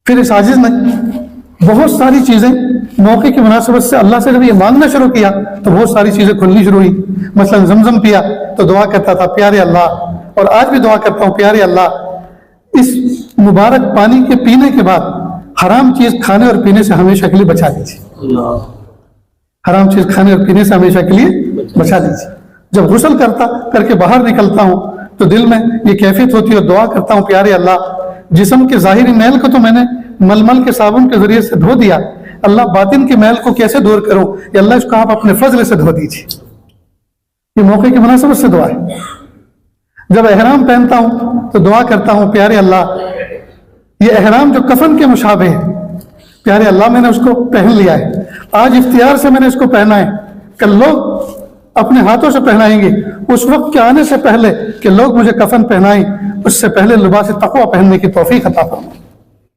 फिर इस आजिज ने बहुत सारी चीजें मौके की मुनासिबत से अल्लाह से जब ये मांगना शुरू किया तो बहुत सारी चीजें खुलनी शुरू हुई। मसलन जमजम पिया तो दुआ करता था, प्यारे अल्लाह, और आज भी दुआ करता हूँ, प्यारे अल्लाह, इस मुबारक पानी के पीने के बाद हराम चीज खाने और पीने से हमेशा के लिए बचा दीजिए। हराम चीज खाने और पीने से हमेशा के लिए बचा दीजिए। जब गुस्ल करके बाहर निकलता हूँ तो दिल में ये कैफियत होती है और दुआ करता हूँ, प्यारे अल्लाह, जिस्म के जाहिरी मैल को तो मैंने मलमल के साबुन के जरिए से धो दिया, अल्लाह बातिन के मैल को कैसे दूर करूं, या अल्लाह इसको आप अपने फजल से धो दीजिए। ये मौके की मुनासिबत से दुआ है। जब एहराम पहनता हूं तो दुआ करता हूं, प्यारे अल्लाह, ये एहराम जो कफन के मुशाबे है, प्यारे अल्लाह, मैंने उसको पहन लिया है, आज इख्तियार से मैंने इसको पहना है, कल लोग अपने हाथों से पहनाएंगे, उस वक्त के आने से पहले कि लोग मुझे कफन पहनाएं, उससे पहले लिबास तक़वा पहनने की तौफीक अता फरमा।